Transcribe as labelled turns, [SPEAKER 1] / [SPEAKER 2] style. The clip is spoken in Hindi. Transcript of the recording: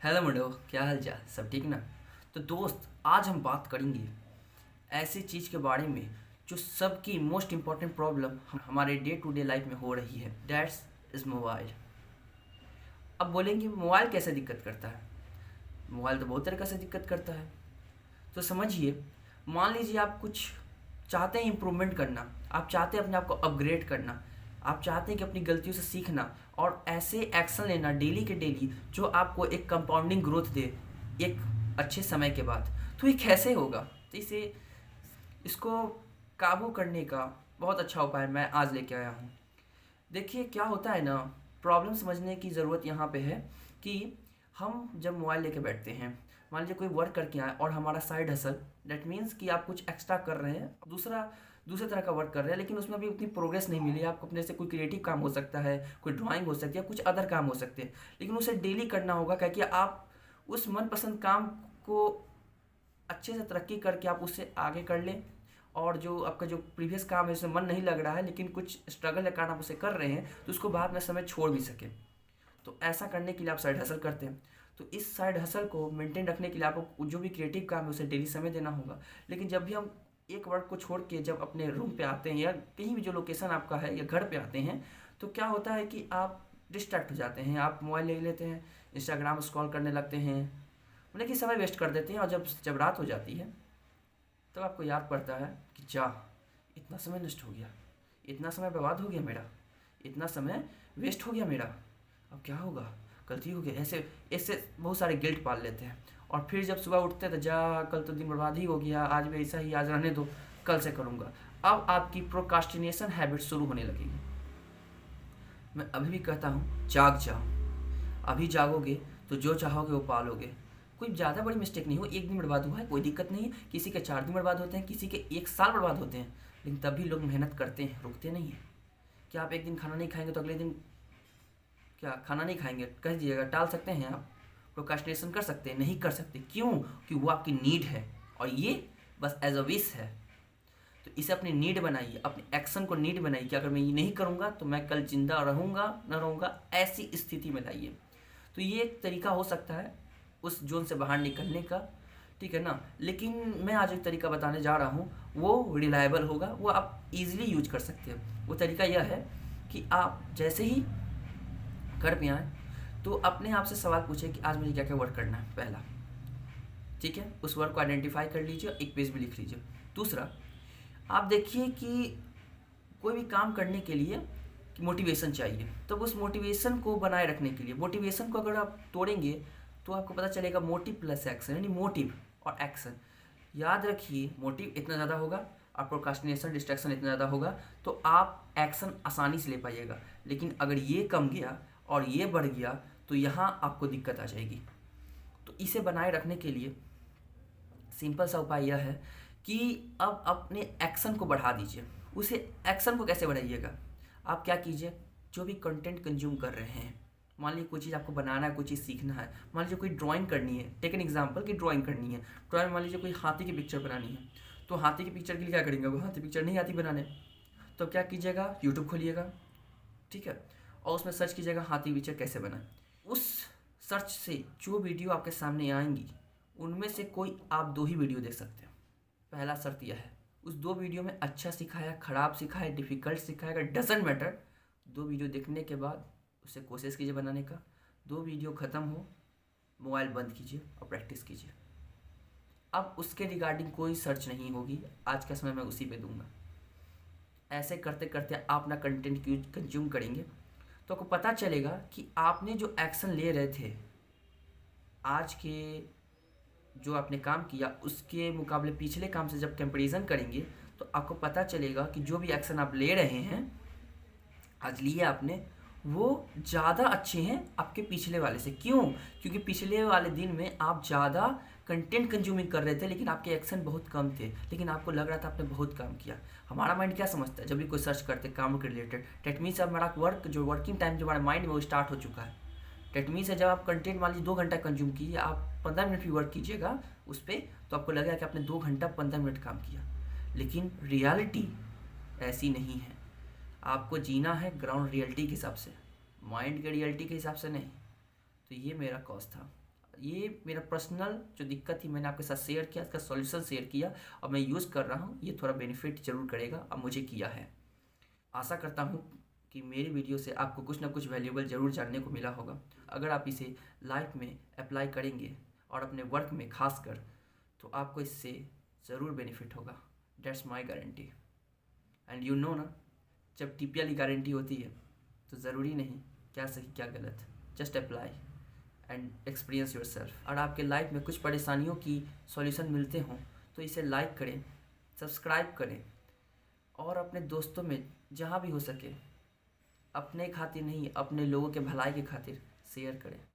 [SPEAKER 1] हेलो मुंडो, क्या हाल चाल? सब ठीक ना? तो दोस्त, आज हम बात करेंगे ऐसी चीज़ के बारे में जो सबकी मोस्ट इम्पॉर्टेंट प्रॉब्लम हमारे डे टू डे लाइफ में हो रही है। That's is mobile. अब बोलेंगे मोबाइल कैसे दिक्कत करता है? मोबाइल तो बहुत तरीक़े से दिक्कत करता है। तो समझिए, मान लीजिए आप कुछ चाहते हैं इम्प्रूवमेंट करना, आप चाहते हैं अपने आप को अपग्रेड करना, आप चाहते हैं कि अपनी गलतियों से सीखना और ऐसे एक्शन लेना डेली के डेली जो आपको एक कंपाउंडिंग ग्रोथ दे एक अच्छे समय के बाद। तो ये कैसे होगा? तो इसको काबू करने का बहुत अच्छा उपाय मैं आज लेके आया हूँ। देखिए क्या होता है ना, प्रॉब्लम समझने की ज़रूरत यहाँ पे है कि हम जब मोबाइल लेके बैठते हैं, मान लीजिए कोई वर्क करके आए और हमारा साइड हसल, दैट मीन्स कि आप कुछ एक्स्ट्रा कर रहे हैं, दूसरे तरह का वर्क कर रहे हैं, लेकिन उसमें भी उतनी प्रोग्रेस नहीं मिली। आपको अपने से कोई क्रिएटिव काम हो सकता है, कोई ड्राइंग हो सकती है, कुछ अदर काम हो सकते हैं, लेकिन उसे डेली करना होगा क्योंकि आप उस मनपसंद काम को अच्छे से तरक्की करके आप उससे आगे कर लें। और जो आपका जो प्रीवियस काम है उसमें मन नहीं लग रहा है, लेकिन कुछ स्ट्रगल के कारण आप उसे कर रहे हैं, तो उसको बाद में समय छोड़ भी सकें। तो ऐसा करने के लिए आप साइड हसल करते हैं। तो इस साइड हसल को मेंटेन रखने के लिए आपको जो भी क्रिएटिव काम है उसे डेली समय देना होगा। लेकिन जब भी हम एक वर्क को छोड़ के जब अपने रूम पे आते हैं या कहीं भी जो लोकेशन आपका है या घर पे आते हैं, तो क्या होता है कि आप डिस्ट्रैक्ट हो जाते हैं, आप मोबाइल ले लेते हैं, इंस्टाग्राम स्क्रॉल करने लगते हैं, मतलब कि समय वेस्ट कर देते हैं। और जब जब रात हो जाती है तब आपको याद पड़ता है कि जा, इतना समय नष्ट हो गया, इतना समय बर्बाद हो गया मेरा, इतना समय वेस्ट हो गया मेरा, अब क्या होगा, गलती हो गई। ऐसे ऐसे बहुत सारे गिल्ट पाल लेते हैं। और फिर जब सुबह उठते हैं तो जा, कल तो दिन बर्बाद ही हो गया, आज भी ऐसा ही, आज रहने दो, कल से करूँगा। अब आपकी प्रोकास्टिनेशन हैबिट शुरू होने लगेगी। मैं अभी भी कहता हूँ, जाग जाओ। अभी जागोगे तो जो चाहोगे वो पालोगे। कोई ज़्यादा बड़ी मिस्टेक नहीं हो, एक दिन बर्बाद हुआ है कोई दिक्कत नहीं है, किसी के 4 दिन बर्बाद होते हैं, किसी के 1 साल बर्बाद होते हैं, लेकिन तब भी लोग मेहनत करते हैं, रुकते नहीं हैं। क्या आप एक दिन खाना नहीं खाएंगे तो अगले दिन क्या खाना नहीं खाएंगे कह दीजिएगा? टाल सकते हैं आप? प्रोकास्टिनेशन कर सकते हैं? नहीं कर सकते। क्यों? कि वो आपकी नीड है और ये बस एज अ विश है। तो इसे अपनी नीड बनाइए, अपने एक्शन को नीड बनाइए कि अगर मैं ये नहीं करूँगा तो मैं कल जिंदा रहूँगा न रहूँगा, ऐसी स्थिति में लाइए। तो ये एक तरीका हो सकता है उस जोन से बाहर निकलने का, ठीक है ना। लेकिन मैं आज एक तरीका बताने जा रहा हूँ, वो रिलायबल होगा, वो आप इजीली यूज कर सकते हैं। वो तरीका यह है कि आप जैसे ही घर पे आएँ तो अपने आप से सवाल पूछें कि आज मुझे क्या क्या वर्क करना है। पहला, ठीक है, उस वर्क को आइडेंटिफाई कर लीजिए, एक पेज में लिख लीजिए। दूसरा, आप देखिए कि कोई भी काम करने के लिए कि मोटिवेशन चाहिए, तो उस मोटिवेशन को बनाए रखने के लिए, मोटिवेशन को अगर आप तोड़ेंगे तो आपको पता चलेगा मोटिव प्लस एक्शन, यानी मोटिव और एक्शन। याद रखिए, मोटिव इतना ज़्यादा होगा और प्रोक्रास्टिनेशन डिस्ट्रैक्शन इतना ज़्यादा होगा तो आप एक्शन आसानी से ले पाइएगा। लेकिन अगर ये कम गया और ये बढ़ गया तो यहाँ आपको दिक्कत आ जाएगी। तो इसे बनाए रखने के लिए सिंपल सा उपाय यह है कि अब अपने एक्शन को बढ़ा दीजिए। उसे एक्शन को कैसे बढ़ाइएगा? आप क्या कीजिए, जो भी कंटेंट कंज्यूम कर रहे हैं, मान लीजिए कोई चीज़ आपको बनाना है, कोई चीज़ सीखना है, मान लीजिए कोई ड्राइंग करनी है, टेक एन एग्जाम्पल कि ड्राइंग करनी है, ड्राइंग मान लीजिए कोई हाथी की पिक्चर बनानी है, तो हाथी की पिक्चर के लिए क्या करेंगे? वो हाथी पिक्चर नहीं आती बनाने, तो क्या कीजिएगा, यूट्यूब खोलिएगा, ठीक है, और उसमें सर्च कीजिएगा हाथी पिक्चर कैसे बनाए। उस सर्च से जो वीडियो आपके सामने आएंगी उनमें से कोई आप 2 ही वीडियो देख सकते हो। पहला शर्त यह है, उस 2 वीडियो में अच्छा सिखाया, खराब सिखाया, डिफ़िकल्ट सिखाएगा, डजेंट मैटर, 2 वीडियो देखने के बाद उसे कोशिश कीजिए बनाने का। 2 वीडियो ख़त्म हो, मोबाइल बंद कीजिए और प्रैक्टिस कीजिए। अब उसके रिगार्डिंग कोई सर्च नहीं होगी, आज का समय मैं उसी पे दूंगा। ऐसे करते करते आप अपना कंटेंट कंज्यूम करेंगे तो आपको पता चलेगा कि आपने जो एक्शन ले रहे थे, आज के जो आपने काम किया उसके मुकाबले पिछले काम से जब कंपैरिजन करेंगे तो आपको पता चलेगा कि जो भी एक्शन आप ले रहे हैं, आज लिए आपने, वो ज़्यादा अच्छे हैं आपके पिछले वाले से। क्यों? क्योंकि पिछले वाले दिन में आप ज़्यादा कंटेंट कंज्यूमिंग कर रहे थे लेकिन आपके एक्शन बहुत कम थे, लेकिन आपको लग रहा था आपने बहुत काम किया। हमारा माइंड क्या समझता है जब भी कोई सर्च करते काम के रिलेटेड? डेट मीन्स अब हमारा वर्किंग टाइम जो हमारे माइंड में वो स्टार्ट हो चुका है। डेट मीन्स है जब आप कंटेंट मान लीजिए 2 घंटा कंज्यूम कीजिए, आप 15 मिनट भी वर्क कीजिएगा उस पर, तो आपको लगेगा कि आपने 2 घंटा 15 मिनट काम किया। लेकिन रियलिटी ऐसी नहीं है। आपको जीना है ग्राउंड रियलिटी के हिसाब से, माइंड के रियलिटी के हिसाब से नहीं। तो ये मेरा कॉज था। ये मेरा पर्सनल जो दिक्कत थी मैंने आपके साथ शेयर किया, इसका सॉल्यूशन शेयर किया और मैं यूज़ कर रहा हूँ। ये थोड़ा बेनिफिट जरूर करेगा, अब मुझे किया है। आशा करता हूँ कि मेरी वीडियो से आपको कुछ ना कुछ वैल्यूएबल ज़रूर जानने को मिला होगा। अगर आप इसे लाइफ में अप्लाई करेंगे और अपने वर्क में खासकर, तो आपको इससे ज़रूर बेनिफिट होगा। That's my guarantee. And you know ना, जब टीपी वाली गारंटी होती है तो ज़रूरी नहीं क्या सही क्या गलत, just apply and experience your self. और आपके लाइफ में कुछ परेशानियों की सॉल्यूशन मिलते हों तो इसे लाइक करें, सब्सक्राइब करें और अपने दोस्तों में जहाँ भी हो सके, अपने खातिर नहीं अपने लोगों के भलाई के खातिर शेयर करें।